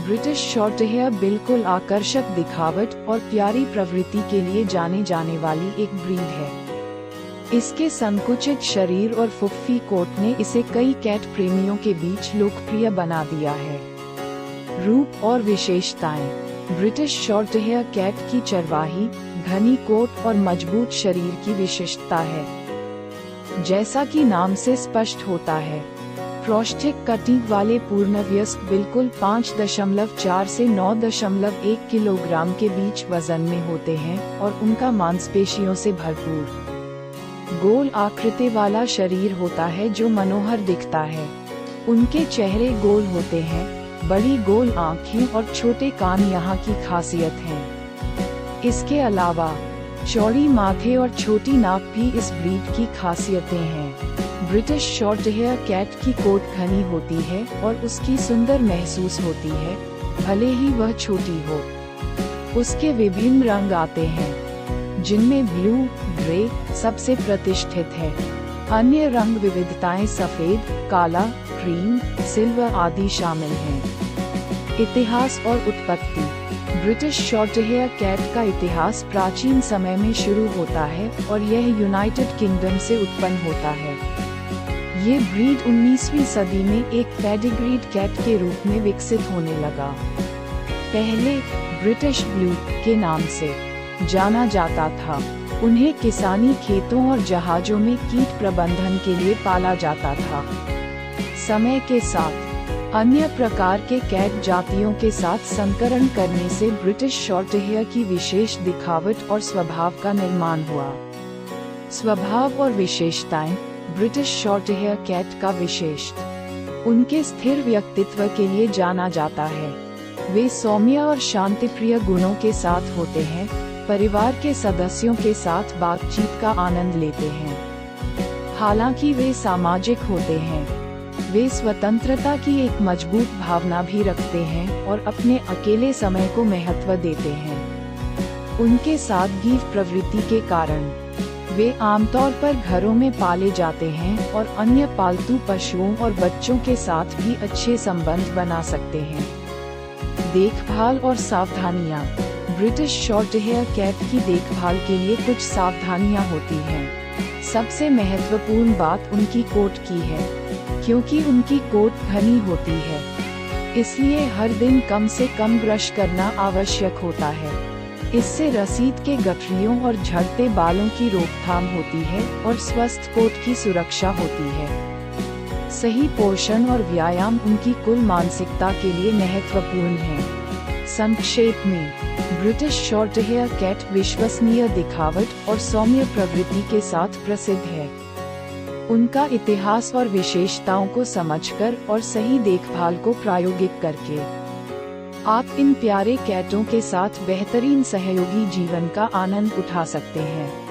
British shorthair बिल्कुल आकर्षक दिखावट और प्यारी प्रवृत्ति के लिए जाने जाने वाली एक ब्रीड है। इसके संकुचित शरीर और फुफ्फी कोट ने इसे कई कैट प्रेमियों के बीच लोकप्रिय बना दिया है। रूप और विशेषताएं। ब्रिटिश शॉर्टहेयर कैट की चरवाही, घनी कोट और मजबूत शरीर की विशिष्टता है। जैसा कि नाम से स्पष्ट होता है, प्रोस्थेटिक कटिंग वाले पूर्णवयस्क बिल्कुल 5.4 से 9.1 किलोग्राम के बीच वजन में होते हैं और उनका मांसपेशियों से भरपूर गोल आकृति वाला शरीर होता है जो मनोहर दिखता है। उनके चेहरे गोल होते हैं, बड़ी गोल आँखें और छोटे कान यहाँ की खासियत हैं। इसके अलावा चौड़ी माथे और छोटी नाक भी इस ब्रीड की खासियतें हैं। ब्रिटिश शॉर्टहेयर कैट की कोट घनी होती है और उसकी सुंदर महसूस होती है, भले ही वह छोटी हो। उसके विभिन्न रंग आते हैं, जिनमें ब्लू, ग्रे सबसे प्रतिष्ठित है। अन्य रंग विविधताएं सफेद, काला, क्रीम, सिल्वर आदि शामिल हैं। इतिहास और उत्पत्ति। ब्रिटिश शॉर्टहेयर कैट का इतिहास प्राचीन समय में शुरू होता है और यह यूनाइटेड किंगडम से उत्पन्न होता है। ये ब्रीड 19वीं सदी में एक पेडिग्रीड कैट के रूप में विकसित होने लगा। पहले ब्रिटिश ब्लू के नाम से जाना जाता था। उन्हें किसानी खेतों और जहाजों में कीट प्रबंधन के लिए पाला जाता था। समय के साथ अन्य प्रकार के कैट जातियों के साथ संकरण करने से ब्रिटिश शॉर्टहेयर की विशेष दिखावट और स्वभाव का निर्माण हुआ। स्वभाव और विशेषताएं। ब्रिटिश शॉर्टहेयर कैट का विशेषता उनके स्थिर व्यक्तित्व के लिए जाना जाता है। वे सौम्य और शांतिप्रिय गुणों के साथ होते हैं, परिवार के सदस्यों के साथ बातचीत का आनंद लेते हैं। हालांकि वे सामाजिक होते हैं, वे स्वतंत्रता की एक मजबूत भावना भी रखते हैं और अपने अकेले समय को महत्व देते हैं। उनके सादगी प्रवृत्ति के कारण वे आमतौर पर घरों में पाले जाते हैं और अन्य पालतू पशुओं और बच्चों के साथ भी अच्छे संबंध बना सकते हैं। देखभाल और सावधानियां। ब्रिटिश शॉर्टहेयर कैट की देखभाल के लिए कुछ सावधानियां होती हैं। सबसे महत्वपूर्ण बात उनकी कोट की है, क्योंकि उनकी कोट घनी होती है, इसलिए हर दिन कम से कम ब्रश करना आवश्यक होता है। इससे रसीद के गठरियों और झड़ते बालों की रोकथाम होती है और स्वस्थ कोट की सुरक्षा होती है। सही पोषण और व्यायाम उनकी कुल मानसिकता के लिए महत्वपूर्ण है। संक्षेप में, ब्रिटिश शॉर्टहेयर कैट विश्वसनीय दिखावट और सौम्य प्रवृत्ति के साथ प्रसिद्ध है। उनका इतिहास और विशेषताओं को समझकर और सही देखभाल को प्रायोगिक करके आप इन प्यारे कैटों के साथ बेहतरीन सहयोगी जीवन का आनंद उठा सकते हैं।